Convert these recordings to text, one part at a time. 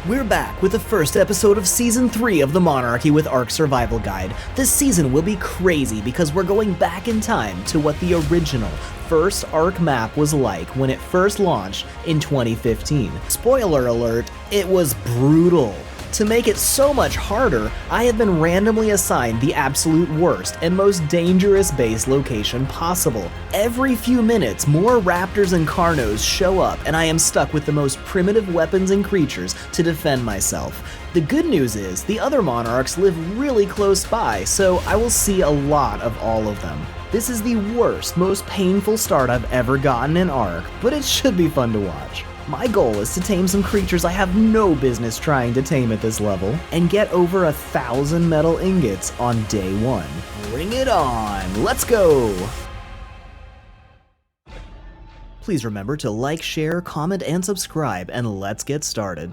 We're back with the first episode of Season 3 of the Monarchy with Ark Survival Guide. This season will be crazy because we're going back in time to what the original first Ark map was like when it first launched in 2015. Spoiler alert, it was brutal. To make it so much harder, I have been randomly assigned the absolute worst and most dangerous base location possible. Every few minutes, more raptors and carnos show up, and I am stuck with the most primitive weapons and creatures to defend myself. The good news is, the other monarchs live really close by, so I will see a lot of all of them. This is the worst, most painful start I've ever gotten in Ark, but it should be fun to watch. My goal is to tame some creatures I have no business trying to tame at this level, and get over 1,000 metal ingots on day 1. Bring it on, let's go! Please remember to like, share, comment, and subscribe, and let's get started.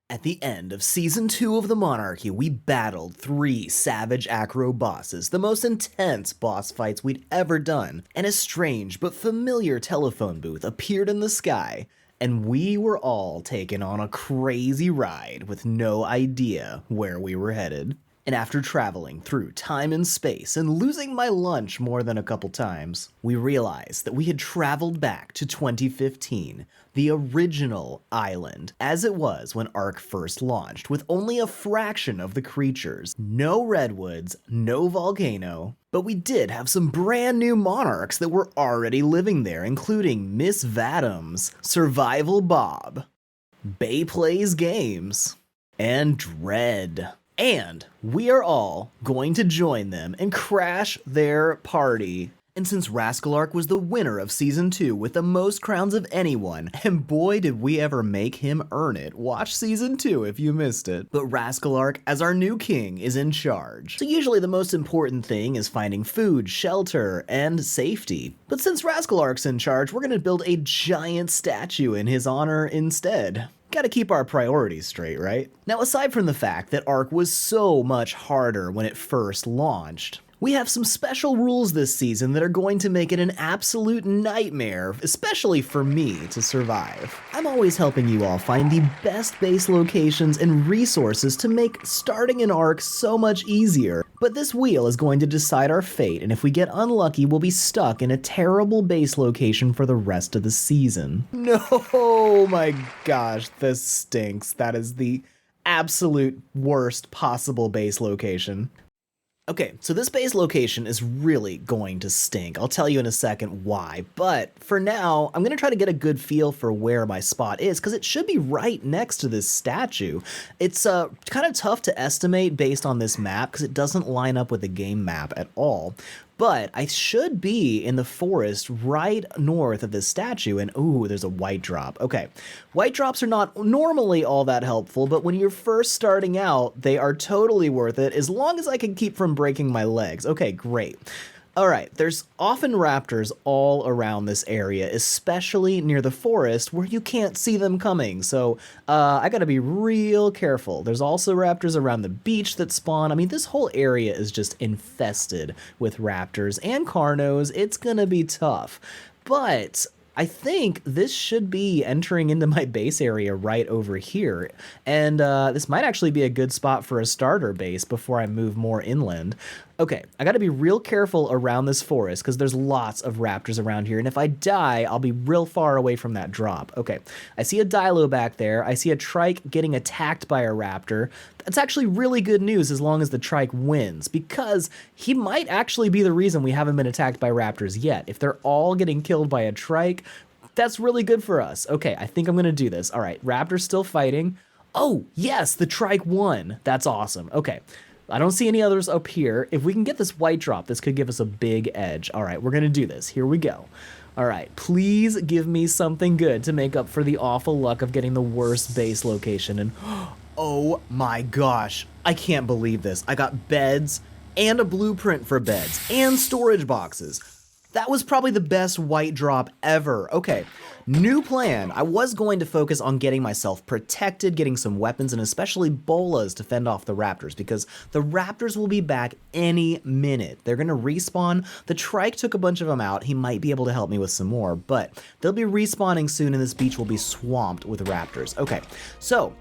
At the end of Season 2 of the Monarchy, we battled 3 savage acro bosses, the most intense boss fights we'd ever done, and a strange but familiar telephone booth appeared in the sky, and we were all taken on a crazy ride with no idea where we were headed. And after traveling through time and space and losing my lunch more than a couple times, we realized that we had traveled back to 2015, the original island, as it was when Ark first launched, with only a fraction of the creatures. No redwoods, no volcano, but we did have some brand new monarchs that were already living there, including Miss Vadams, Survival Bob, Bay Plays Games, and Dread. And we are all going to join them and crash their party. And since Raasclark was the winner of Season 2 with the most crowns of anyone, and boy did we ever make him earn it, watch Season 2 if you missed it. But Raasclark, as our new king, is in charge. So usually the most important thing is finding food, shelter, and safety. But since Raasclark's in charge, we're gonna build a giant statue in his honor instead. Gotta keep our priorities straight, right? Now, aside from the fact that Ark was so much harder when it first launched, we have some special rules this season that are going to make it an absolute nightmare, especially for me, to survive. I'm always helping you all find the best base locations and resources to make starting an Ark so much easier. But this wheel is going to decide our fate, and if we get unlucky, we'll be stuck in a terrible base location for the rest of the season. No, oh my gosh, this stinks. That is the absolute worst possible base location. Okay, so this base location is really going to stink. I'll tell you in a second why, but for now, I'm gonna try to get a good feel for where my spot is, because it should be right next to this statue. It's kind of tough to estimate based on this map, because it doesn't line up with the game map at all. But I should be in the forest right north of this statue, and ooh, there's a white drop. Okay, white drops are not normally all that helpful, but when you're first starting out, they are totally worth it, as long as I can keep from breaking my legs. Okay, great. All right, there's often raptors all around this area, especially near the forest where you can't see them coming, so I gotta be real careful. There's also raptors around the beach that spawn. I mean, this whole area is just infested with raptors and carnos. It's gonna be tough, but I think this should be entering into my base area right over here, and this might actually be a good spot for a starter base before I move more inland. Okay, I gotta be real careful around this forest because there's lots of raptors around here, and if I die, I'll be real far away from that drop. Okay, I see a dilo back there. I see a trike getting attacked by a raptor. That's actually really good news as long as the trike wins, because he might actually be the reason we haven't been attacked by raptors yet. If they're all getting killed by a trike, that's really good for us. Okay, I think I'm gonna do this. All right, raptor's still fighting. Oh, yes, the trike won. That's awesome. Okay. I don't see any others up here. If we can get this white drop, this could give us a big edge. All right, we're gonna do this. Here we go. All right, please give me something good to make up for the awful luck of getting the worst base location. And oh my gosh, I can't believe this. I got beds and a blueprint for beds and storage boxes. That was probably the best white drop ever. Okay, new plan. I was going to focus on getting myself protected, getting some weapons, and especially bolas to fend off the raptors, because the raptors will be back any minute. They're gonna respawn. The trike took a bunch of them out. He might be able to help me with some more, but they'll be respawning soon and this beach will be swamped with raptors. Okay, so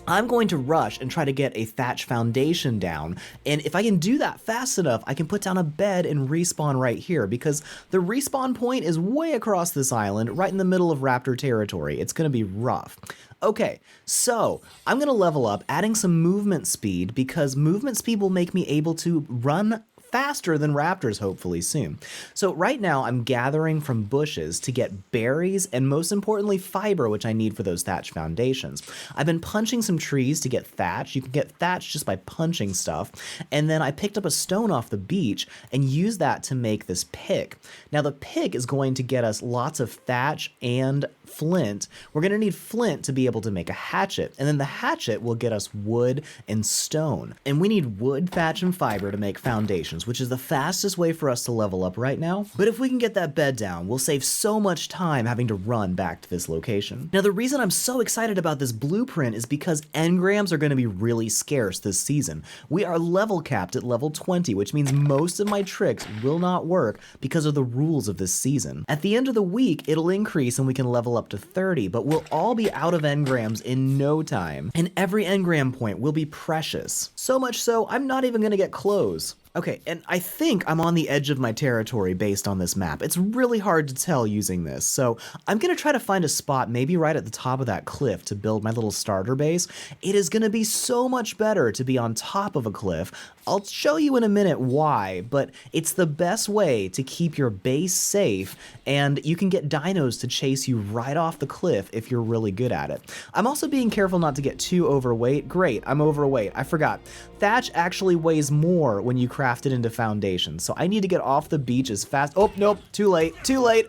I'm going to rush and try to get a thatch foundation down, and if I can do that fast enough, I can put down a bed and respawn right here, because the respawn point is way across this island, right in the middle of raptor territory. It's gonna be rough. Okay, so I'm gonna level up, adding some movement speed, because movement speed will make me able to run faster than raptors hopefully soon. So right now I'm gathering from bushes to get berries and most importantly fiber, which I need for those thatch foundations. I've been punching some trees to get thatch. You can get thatch just by punching stuff. And then I picked up a stone off the beach and used that to make this pick. Now the pick is going to get us lots of thatch and flint. We're going to need flint to be able to make a hatchet, and then the hatchet will get us wood and stone. And we need wood, thatch, and fiber to make foundations, which is the fastest way for us to level up right now. But if we can get that bed down, we'll save so much time having to run back to this location. Now the reason I'm so excited about this blueprint is because engrams are going to be really scarce this season. We are level capped at level 20, which means most of my tricks will not work because of the rules of this season. At the end of the week, it'll increase and we can level up to 30, but we'll all be out of engrams in no time, and every engram point will be precious. So much so, I'm not even gonna get clothes. Okay, and I think I'm on the edge of my territory based on this map. It's really hard to tell using this, so I'm gonna try to find a spot maybe right at the top of that cliff to build my little starter base. It is gonna be so much better to be on top of a cliff. I'll show you in a minute why, but it's the best way to keep your base safe, and you can get dinos to chase you right off the cliff if you're really good at it. I'm also being careful not to get too overweight. Great, I'm overweight, I forgot. Thatch actually weighs more when you craft it into foundations, so I need to get off the beach as fast. Oh, nope, too late,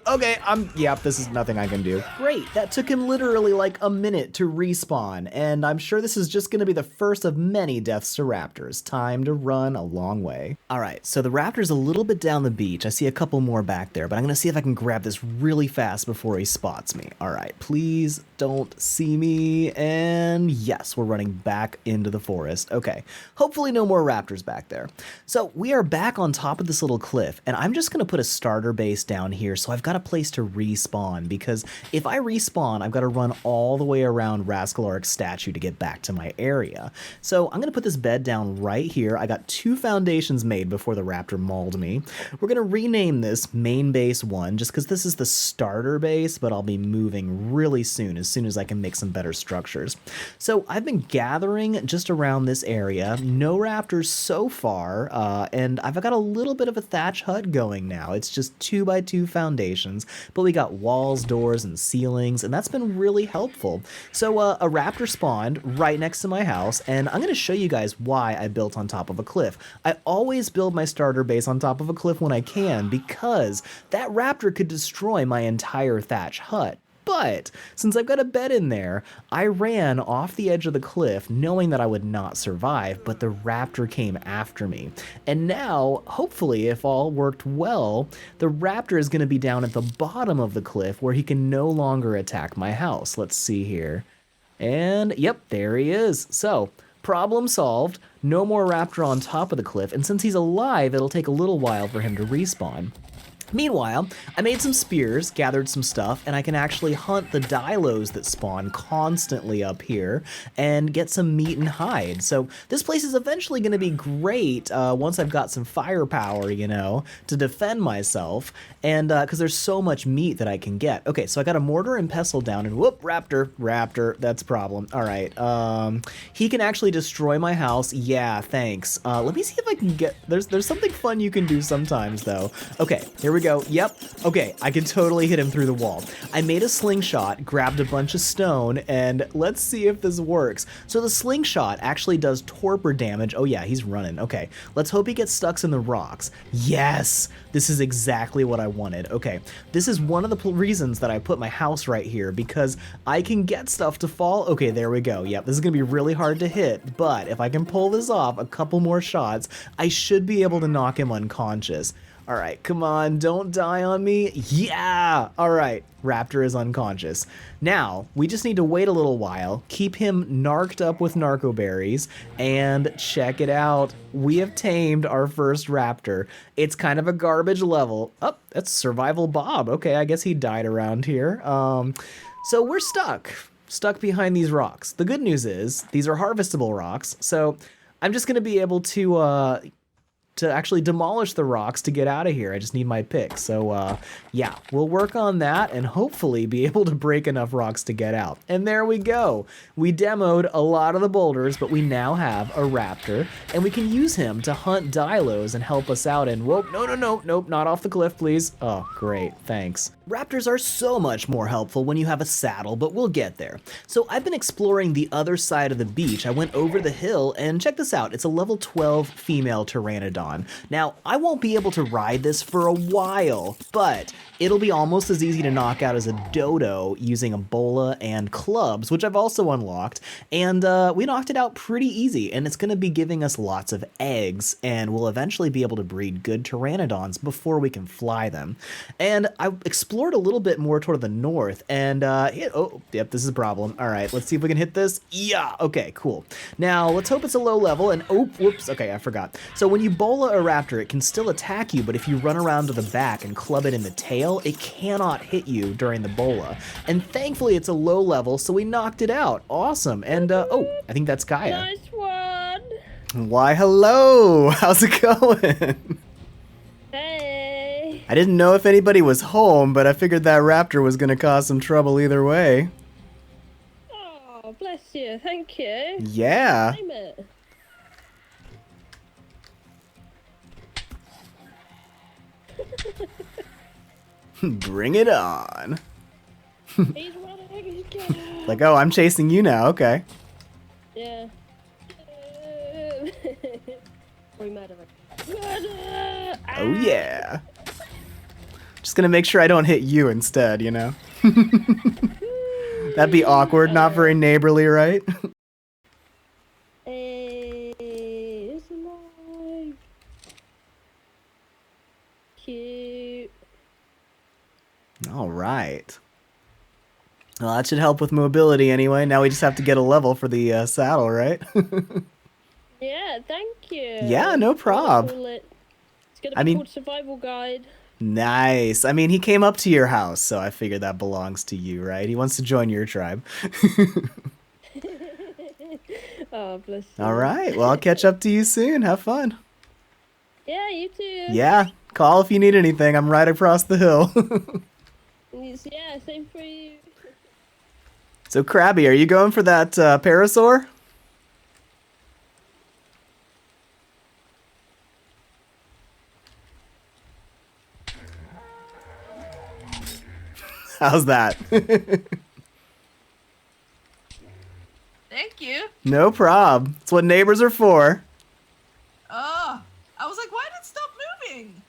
okay, yep, this is nothing I can do. Great, that took him literally like a minute to respawn, and I'm sure this is just gonna be the first of many deaths to raptors. Time to run a long way. All right, so the raptor's a little bit down the beach. I see a couple more back there, but I'm gonna see if I can grab this really fast before he spots me. All right, please don't see me, and yes, we're running back into the forest. Okay, hopefully no more raptors back there. So we are back on top of this little cliff, and I'm just gonna put a starter base down here so I've got a place to respawn, because if I respawn, I've gotta run all the way around Raasclark's statue to get back to my area. So I'm gonna put this bed down right here. I got 2 foundations made before the raptor mauled me. We're gonna rename this main base 1 just because this is the starter base, but I'll be moving really soon as I can make some better structures. So I've been gathering just around this area. No raptors so far, and I've got a little bit of a thatch hut going now. It's just 2x2 foundations, but we got walls, doors, and ceilings, and that's been really helpful. So a raptor spawned right next to my house, and I'm gonna show you guys why I built on top of a cliff. I always build my starter base on top of a cliff when I can, because that raptor could destroy my entire thatch hut. But since I've got a bed in there, I ran off the edge of the cliff knowing that I would not survive, but the raptor came after me. And now, hopefully, if all worked well, the raptor is going to be down at the bottom of the cliff where he can no longer attack my house. Let's see here. And yep, there he is. So, problem solved. No more raptor on top of the cliff, and since he's alive, it'll take a little while for him to respawn. Meanwhile, I made some spears, gathered some stuff, and I can actually hunt the dilos that spawn constantly up here and get some meat and hide. So this place is eventually going to be great once I've got some firepower, you know, to defend myself, and because there's so much meat that I can get. Okay, so I got a mortar and pestle down, and whoop, raptor, that's a problem. All right, he can actually destroy my house. Yeah, thanks. Let me see if I can get, there's something fun you can do sometimes, though. Okay, here we go. Yep. Okay, I can totally hit him through the wall. I made a slingshot, grabbed a bunch of stone, and let's see if this works. So the slingshot actually does torpor damage. Oh yeah, he's running. Okay, let's hope he gets stuck in the rocks. Yes, this is exactly what I wanted. Okay, this is one of the reasons that I put my house right here, because I can get stuff to fall. Okay, there we go. Yep, this is gonna be really hard to hit, but if I can pull this off, a couple more shots, I should be able to knock him unconscious. All right, come on, don't die on me. Yeah! All right, Raptor is unconscious. Now, we just need to wait a little while, keep him narked up with narco berries, and check it out. We have tamed our first Raptor. It's kind of a garbage level. Oh, that's Survival Bob. Okay, I guess he died around here. So we're stuck behind these rocks. The good news is these are harvestable rocks, so I'm just gonna be able to actually demolish the rocks to get out of here. I just need my pick. So yeah, we'll work on that and hopefully be able to break enough rocks to get out. And there we go. We demoed a lot of the boulders, but we now have a raptor and we can use him to hunt dilos and help us out. And whoa, nope, not off the cliff, please. Oh, great, thanks. Raptors are so much more helpful when you have a saddle, but we'll get there. So I've been exploring the other side of the beach. I went over the hill and check this out. It's a level 12 female pteranodon. Now, I won't be able to ride this for a while, but it'll be almost as easy to knock out as a dodo using a bola and clubs, which I've also unlocked, and we knocked it out pretty easy, and it's going to be giving us lots of eggs, and we'll eventually be able to breed good pteranodons before we can fly them. And I explored a little bit more toward the north, and oh, yep, this is a problem. All right, let's see if we can hit this. Yeah, okay, cool. Now, let's hope it's a low level, and oh, whoops, okay, I forgot. So when you bola a raptor, it can still attack you, but if you run around to the back and club it in the tail, it cannot hit you during the bola. And thankfully it's a low level, so we knocked it out. Awesome. And oh, I think that's Kaya. Nice one. Why, hello. How's it going? Hey. I didn't know if anybody was home, but I figured that raptor was going to cause some trouble either way. Oh, bless you. Thank you. Yeah. Name it. Bring it on. He's running. He's Like, oh, I'm chasing you now. Okay. Yeah. We murder it. Murder! Oh, yeah. Just gonna make sure I don't hit you instead, you know? That'd be awkward, not very neighborly, right? Hey, it's alive. Cute. All right. Well, that should help with mobility anyway. Now we just have to get a level for the saddle, right? Yeah, thank you. Yeah, no prob. It's gonna be called Survival Guide. Nice. I mean, he came up to your house, so I figured that belongs to you, right? He wants to join your tribe. Oh, bless you. All right. Well, I'll catch up to you soon. Have fun. Yeah, you too. Yeah. Call if you need anything. I'm right across the hill. Yeah, same for you. So, Krabby, are you going for that parasaur? How's that? Thank you. No prob. It's what neighbors are for. Oh, I was like, why did it stop moving?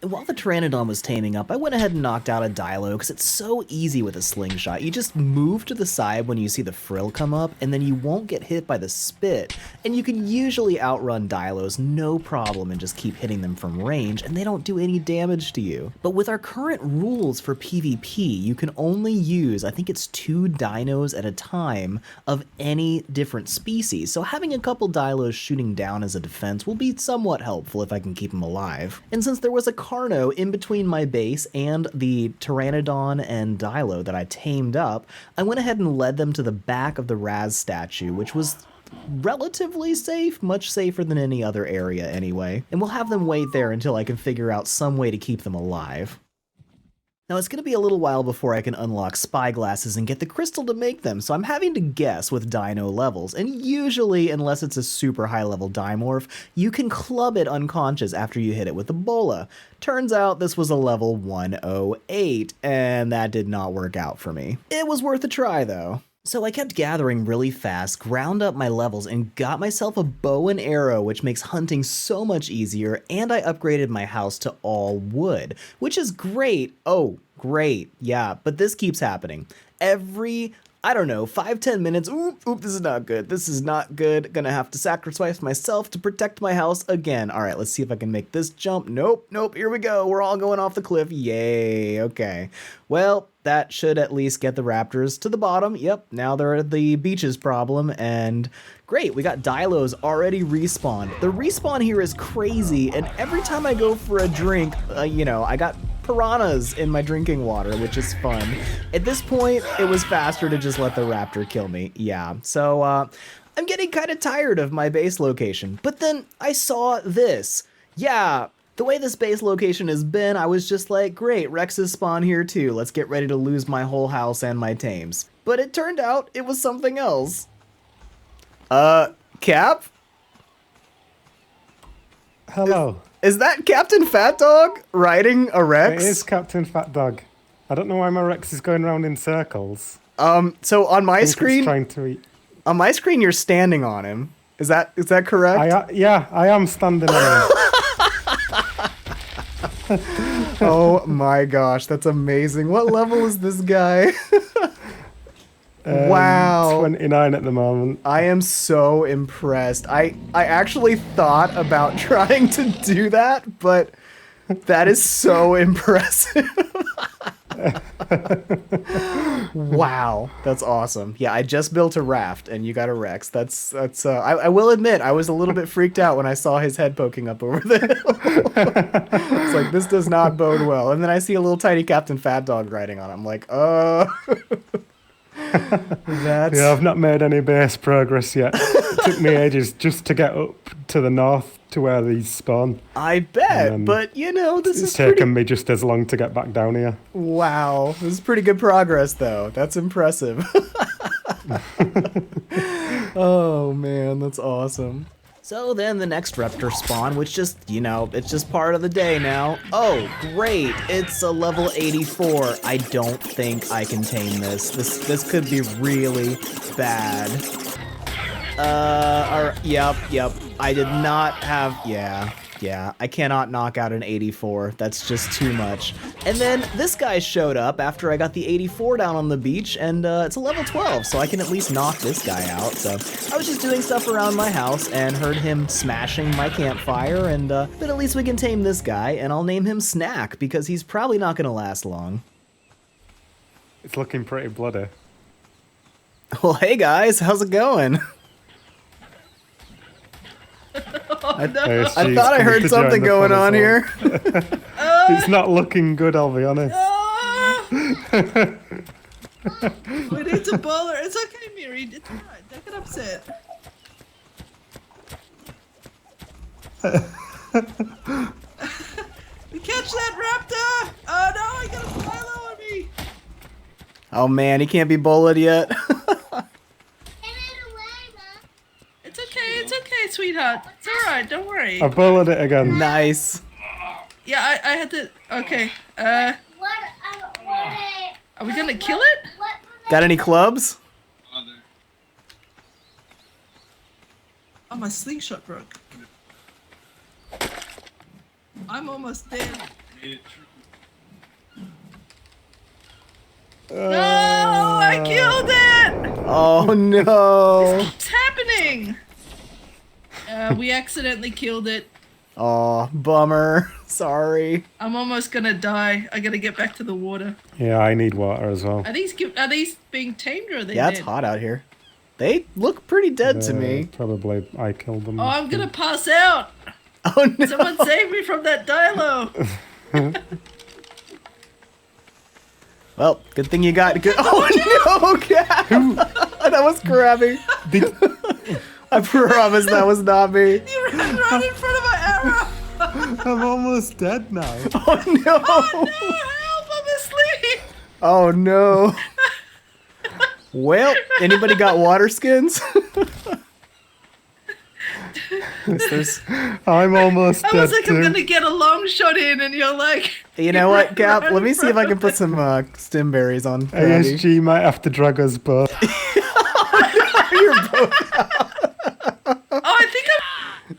While the Pteranodon was taming up, I went ahead and knocked out a Dilo because it's so easy with a slingshot. You just move to the side when you see the frill come up, and then you won't get hit by the spit. And you can usually outrun Dilos no problem and just keep hitting them from range, and they don't do any damage to you. But with our current rules for PvP, you can only use, I think it's 2 dinos at a time of any different species. So having a couple Dilos shooting down as a defense will be somewhat helpful if I can keep them alive. And since there was a Carno in between my base and the Pteranodon and Dilo that I tamed up, I went ahead and led them to the back of the Raz statue, which was relatively safe, much safer than any other area anyway. And we'll have them wait there until I can figure out some way to keep them alive. Now it's going to be a little while before I can unlock spyglasses and get the crystal to make them, so I'm having to guess with dino levels, and usually, unless it's a super high level dimorph, you can club it unconscious after you hit it with a bola. Turns out this was a level 108, and that did not work out for me. It was worth a try though. So I kept gathering really fast, ground up my levels, and got myself a bow and arrow, which makes hunting so much easier, and I upgraded my house to all wood, which is great. Oh, great, yeah, but this keeps happening. Every I don't know, 5-10 minutes. Oop, this is not good. This is not good. Gonna have to sacrifice myself to protect my house again. All right, let's see if I can make this jump. Nope, here we go. We're all going off the cliff. Yay, okay. Well, that should at least get the raptors to the bottom. Yep, now they're at the beaches problem, and great, we got Dilos already respawned. The respawn here is crazy, and every time I go for a drink, I got piranhas in my drinking water, which is fun. At this point, it was faster to just let the raptor kill me. Yeah, so I'm getting kind of tired of my base location. But then I saw this. Yeah, the way this base location has been, I was just like, great, Rexes spawn here too. Let's get ready to lose my whole house and my tames. But it turned out it was something else. Cap? Hello. Is that Captain Fat Dog riding a Rex? It is Captain Fat Dog. I don't know why my Rex is going around in circles. So on my I think screen, it's trying to eat. on my screen, you're standing on him. Is that correct? Yeah, I am standing on him. Oh my gosh, that's amazing. What level is this guy? Wow. 29 at the moment. I am so impressed. I actually thought about trying to do that, but that is so impressive. Wow, that's awesome. Yeah, I just built a raft and you got a Rex. That's I will admit, I was a little bit freaked out when I saw his head poking up over the hill. It's like, this does not bode well. And then I see a little tiny Captain Fat Dog riding on it. I'm like, that's... Yeah, I've not made any base progress yet. It took me ages just to get up to the north to where these spawn. I bet, but this It's is taken me just as long to get back down here. Wow, this is pretty good progress, though. That's impressive. Oh, man, that's awesome. So then the next Raptor spawn, which just, it's just part of the day now. Oh, great, it's a level 84. I don't think I can tame this. This could be really bad. Yep. I did not have, yeah, I cannot knock out an 84. That's just too much. And then this guy showed up after I got the 84 down on the beach, and it's a level 12, so I can at least knock this guy out. So I was just doing stuff around my house and heard him smashing my campfire, and but at least we can tame this guy, and I'll name him Snack, because he's probably not gonna last long. It's looking pretty bloody. Well, hey guys, how's it going? I thought I heard something going on here. It's not looking good, I'll be honest. We need to bowler. It's okay, Miri. It's alright. Don't get upset. We catch that raptor! Oh no, I got a silo on me! Oh man, he can't be bullied yet. It's okay, sweetheart. It's alright, don't worry. I bullied it again. Nice. Yeah, I had to... Okay, are we gonna kill it? Got any clubs? Oh, my slingshot broke. I'm almost dead. No, I killed it! Oh no. What's happening? We accidentally killed it. Oh, bummer. Sorry. I'm almost gonna die. I gotta get back to the water. Yeah, I need water as well. Are these being tamed or are they Yeah, dead? it's hot out here. They look pretty dead to me. Probably I killed them. Oh, I'm gonna pass out. Oh no. Someone save me from that Dilo. Well, good thing you got good. Oh no, Cat! That was Krabby. I promise that was not me. You ran right in front of my arrow. I'm almost dead now. Oh no! Oh no! Help! I'm asleep. Oh no! Well, anybody got water skins? I'm almost dead I was like, too. I'm gonna get a long shot in, and you're like... You know what, Cap? Let me see if I can put some stim berries on. Krabby. ASG might have to drag us both. You're both out. Oh, I think I'm...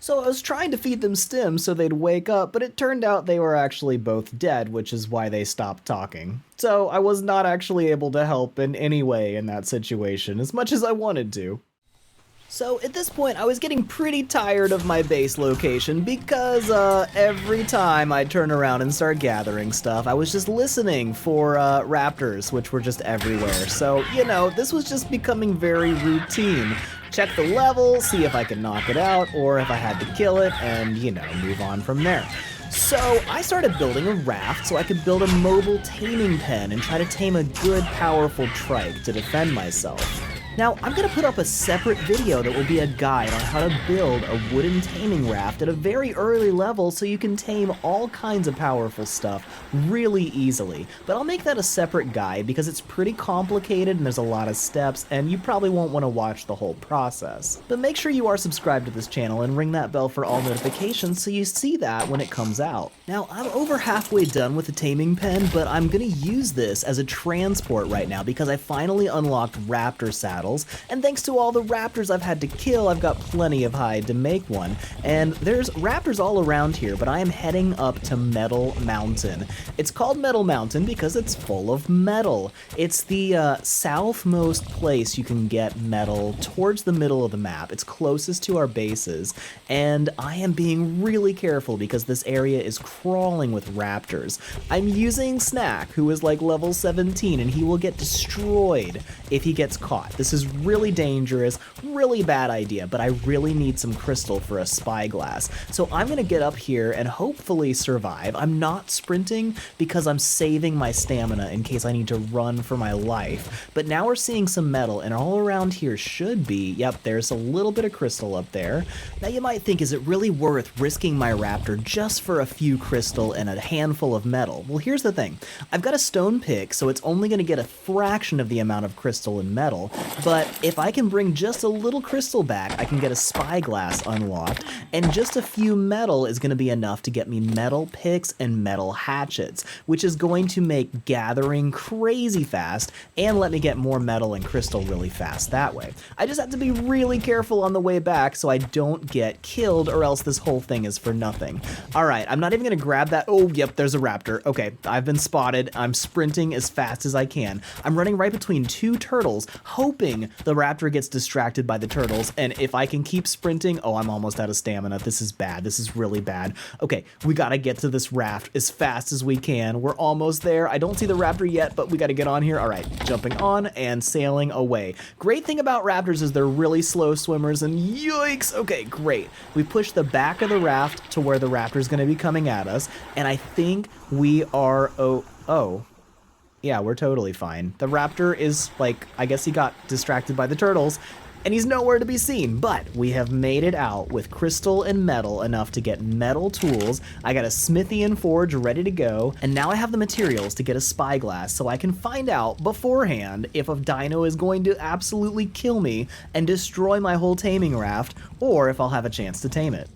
So I was trying to feed them stims so they'd wake up, but it turned out they were actually both dead, which is why they stopped talking. So I was not actually able to help in any way in that situation, as much as I wanted to. So at this point, I was getting pretty tired of my base location because every time I'd turn around and start gathering stuff, I was just listening for raptors, which were just everywhere. So, you know, this was just becoming very routine. Check the level, see if I could knock it out, or if I had to kill it, and, you know, move on from there. So I started building a raft so I could build a mobile taming pen and try to tame a good, powerful trike to defend myself. Now, I'm going to put up a separate video that will be a guide on how to build a wooden taming raft at a very early level so you can tame all kinds of powerful stuff really easily. But I'll make that a separate guide because it's pretty complicated and there's a lot of steps and you probably won't want to watch the whole process. But make sure you are subscribed to this channel and ring that bell for all notifications so you see that when it comes out. Now, I'm over halfway done with the taming pen, but I'm going to use this as a transport right now because I finally unlocked raptor saddles. And thanks to all the raptors I've had to kill, I've got plenty of hide to make one. And there's raptors all around here, but I am heading up to Metal Mountain. It's called Metal Mountain because it's full of metal. It's the southmost place you can get metal towards the middle of the map. It's closest to our bases, and I am being really careful because this area is crawling with raptors. I'm using Snack, who is like level 17, and he will get destroyed if he gets caught. This is really dangerous, really bad idea, but I really need some crystal for a spyglass. So I'm gonna get up here and hopefully survive. I'm not sprinting because I'm saving my stamina in case I need to run for my life. But now we're seeing some metal, and all around here should be, yep, there's a little bit of crystal up there. Now you might think, is it really worth risking my raptor just for a few crystal and a handful of metal? Well, here's the thing. I've got a stone pick, so it's only gonna get a fraction of the amount of crystal and metal, but if I can bring just a little crystal back, I can get a spyglass unlocked, and just a few metal is going to be enough to get me metal picks and metal hatchets, which is going to make gathering crazy fast and let me get more metal and crystal really fast that way. I just have to be really careful on the way back so I don't get killed, or else this whole thing is for nothing. Alright, I'm not even going to grab that. Oh, yep, there's a raptor. Okay, I've been spotted. I'm sprinting as fast as I can. I'm running right between two turtles, hoping the raptor gets distracted by the turtles, and if I can keep sprinting, oh, I'm almost out of stamina. This is bad. This is really bad. Okay, we gotta get to this raft as fast as we can. We're almost there. I don't see the raptor yet, but we gotta get on here. All right, jumping on and sailing away. Great thing about raptors is they're really slow swimmers, and yikes. Okay, great. We push the back of the raft to where the raptor's gonna be coming at us, and I think we are, yeah, we're totally fine. The raptor is, like, I guess he got distracted by the turtles, and he's nowhere to be seen, but we have made it out with crystal and metal enough to get metal tools. I got a smithy and forge ready to go, and now I have the materials to get a spyglass so I can find out beforehand if a dino is going to absolutely kill me and destroy my whole taming raft, or if I'll have a chance to tame it.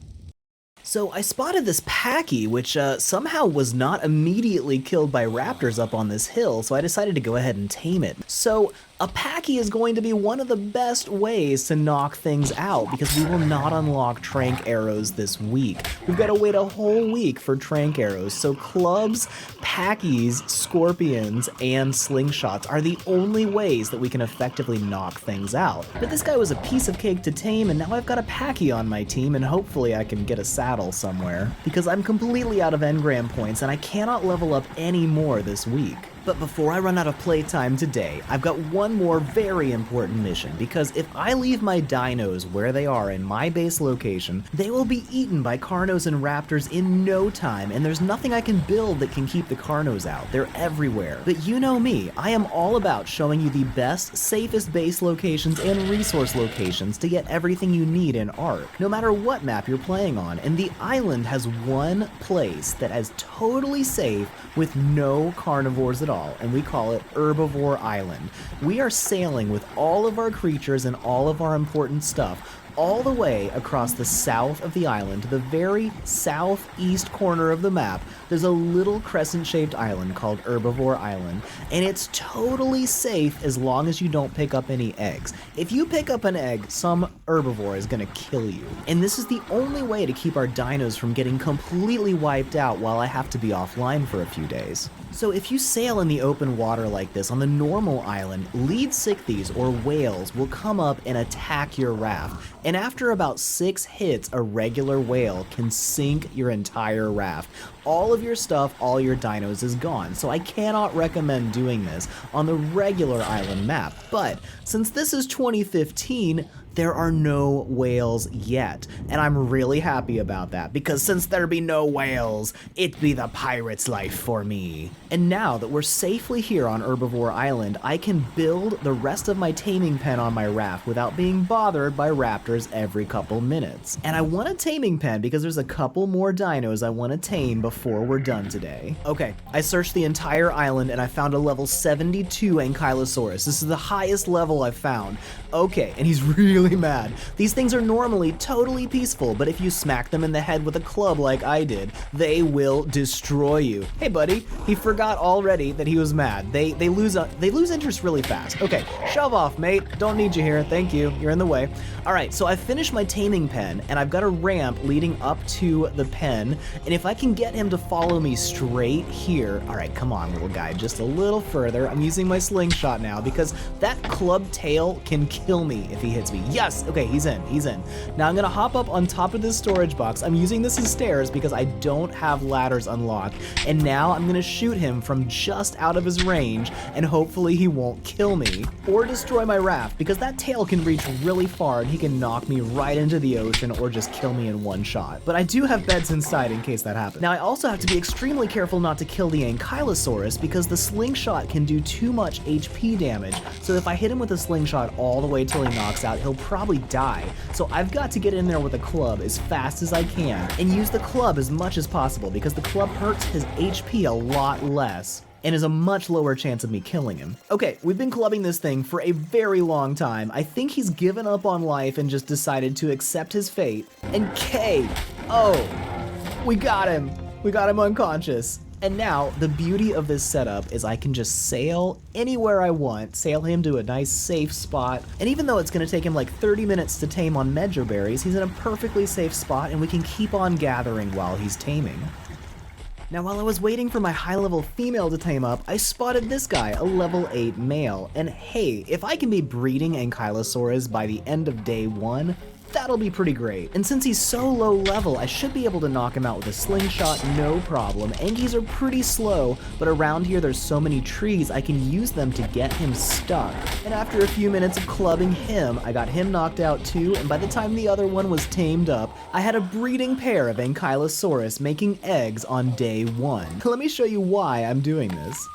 So I spotted this Packy, which somehow was not immediately killed by raptors up on this hill, so I decided to go ahead and tame it. So a Packy is going to be one of the best ways to knock things out because we will not unlock trank arrows this week. We've got to wait a whole week for trank arrows, so clubs, Packies, scorpions, and slingshots are the only ways that we can effectively knock things out. But this guy was a piece of cake to tame, and now I've got a Packy on my team, and hopefully I can get a saddle somewhere because I'm completely out of engram points and I cannot level up any more this week. But before I run out of playtime today, I've got one more very important mission, because if I leave my dinos where they are in my base location, they will be eaten by Carnos and Raptors in no time, and there's nothing I can build that can keep the Carnos out. They're everywhere. But you know me, I am all about showing you the best, safest base locations and resource locations to get everything you need in Ark, no matter what map you're playing on, and the island has one place that is totally safe with no carnivores at all, and we call it Herbivore Island. We are sailing with all of our creatures and all of our important stuff all the way across the south of the island to the very southeast corner of the map, there's a little crescent-shaped island called Herbivore Island, and it's totally safe as long as you don't pick up any eggs. If you pick up an egg, some herbivore is gonna kill you. And this is the only way to keep our dinos from getting completely wiped out while I have to be offline for a few days. So if you sail in the open water like this on the normal island, lead sichthies or whales will come up and attack your raft. And after about 6 hits, a regular whale can sink your entire raft. All of your stuff, all your dinos is gone, so I cannot recommend doing this on the regular island map. But since this is 2015, there are no whales yet, and I'm really happy about that, because since there be no whales, it be the pirate's life for me. And now that we're safely here on Herbivore Island, I can build the rest of my taming pen on my raft without being bothered by raptors every couple minutes. And I want a taming pen because there's a couple more dinos I want to tame before we're done today. Okay, I searched the entire island and I found a level 72 Ankylosaurus. This is the highest level I've found. Okay, and he's really mad. These things are normally totally peaceful, but if you smack them in the head with a club like I did, they will destroy you. Hey buddy, he forgot already that he was mad. They lose interest really fast. Okay, shove off, mate. Don't need you here. Thank you. You're in the way. All right, so I've finished my taming pen, and I've got a ramp leading up to the pen, and if I can get him to follow me straight here. All right, come on, little guy, just a little further. I'm using my slingshot now because that club tail can kill me if he hits me. Yes, okay, he's in. Now I'm gonna hop up on top of this storage box. I'm using this as stairs because I don't have ladders unlocked, and now I'm gonna shoot him from just out of his range, and hopefully he won't kill me or destroy my raft, because that tail can reach really far and he can knock me right into the ocean or just kill me in one shot. But I do have beds inside in case that happens. Now I also have to be extremely careful not to kill the Ankylosaurus because the slingshot can do too much HP damage, so if I hit him with a slingshot all the way till he knocks out, he'll probably die. So I've got to get in there with a club as fast as I can and use the club as much as possible because the club hurts his HP a lot less and is a much lower chance of me killing him. Okay, we've been clubbing this thing for a very long time. I think he's given up on life and just decided to accept his fate. And KO! We got him! We got him unconscious. And now, the beauty of this setup is I can just sail anywhere I want, sail him to a nice safe spot, and even though it's gonna take him like 30 minutes to tame on mejoberries, he's in a perfectly safe spot and we can keep on gathering while he's taming. Now while I was waiting for my high-level female to tame up, I spotted this guy, a level 8 male, and hey, if I can be breeding Ankylosaurus by the end of day 1, that'll be pretty great. And since he's so low level, I should be able to knock him out with a slingshot, no problem. Ankies are pretty slow, but around here there's so many trees, I can use them to get him stuck. And after a few minutes of clubbing him, I got him knocked out too, and by the time the other one was tamed up, I had a breeding pair of Ankylosaurus making eggs on day 1. Let me show you why I'm doing this.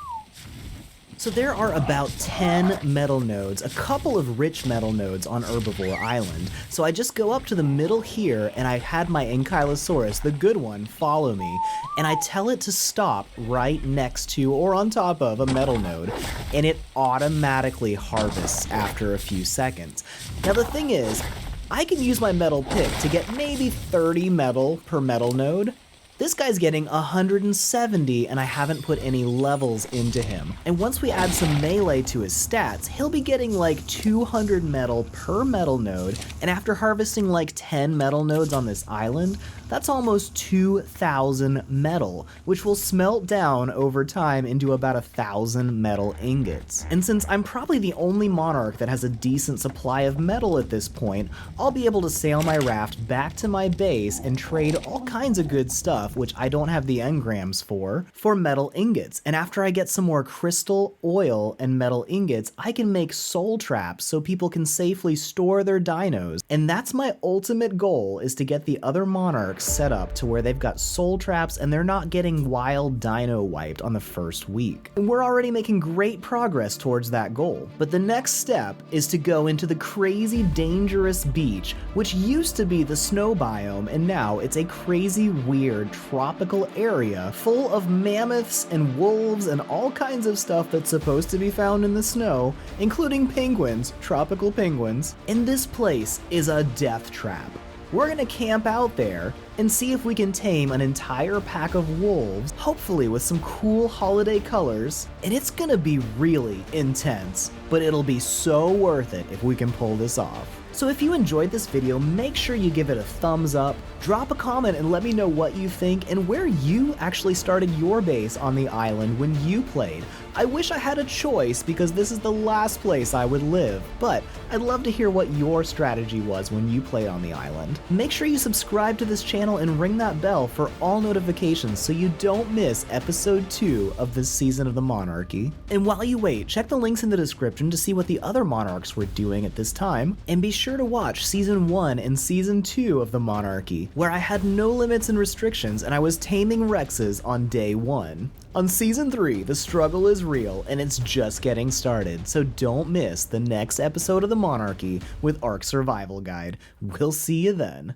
So there are about 10 metal nodes, a couple of rich metal nodes on Herbivore Island. So I just go up to the middle here and I had my Ankylosaurus, the good one, follow me. And I tell it to stop right next to or on top of a metal node. And it automatically harvests after a few seconds. Now the thing is, I can use my metal pick to get maybe 30 metal per metal node. This guy's getting 170 and I haven't put any levels into him. And once we add some melee to his stats, he'll be getting like 200 metal per metal node, and after harvesting like 10 metal nodes on this island, that's almost 2,000 metal, which will smelt down over time into about 1,000 metal ingots. And since I'm probably the only monarch that has a decent supply of metal at this point, I'll be able to sail my raft back to my base and trade all kinds of good stuff, which I don't have the engrams for metal ingots. And after I get some more crystal, oil, and metal ingots, I can make soul traps so people can safely store their dinos. And that's my ultimate goal, is to get the other monarchs Ark set up to where they've got soul traps and they're not getting wild dino wiped on the first week. And we're already making great progress towards that goal. But the next step is to go into the crazy dangerous beach, which used to be the snow biome, and now it's a crazy weird tropical area full of mammoths and wolves and all kinds of stuff that's supposed to be found in the snow, including penguins, tropical penguins. And this place is a death trap. We're gonna camp out there and see if we can tame an entire pack of wolves, hopefully with some cool holiday colors, and it's gonna be really intense, but it'll be so worth it if we can pull this off. So if you enjoyed this video, make sure you give it a thumbs up, drop a comment and let me know what you think and where you actually started your base on the island when you played. I wish I had a choice because this is the last place I would live, but I'd love to hear what your strategy was when you played on the island. Make sure you subscribe to this channel and ring that bell for all notifications so you don't miss episode 2 of this season of the Monarchy. And while you wait, check the links in the description to see what the other monarchs were doing at this time, and be sure to watch season 1 and season 2 of the Monarchy, where I had no limits and restrictions and I was taming Rexes on day 1. On season 3, the struggle is real and it's just getting started, so don't miss the next episode of the Monarchy with Ark Survival Guide. We'll see you then.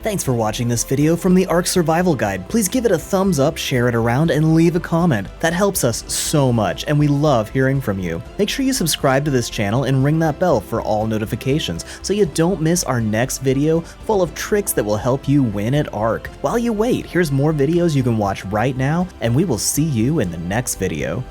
Thanks for watching this video from the Ark Survival Guide. Please give it a thumbs up, share it around, and leave a comment. That helps us so much, and we love hearing from you. Make sure you subscribe to this channel and ring that bell for all notifications so you don't miss our next video full of tricks that will help you win at Ark. While you wait, here's more videos you can watch right now, and we will see you in the next video.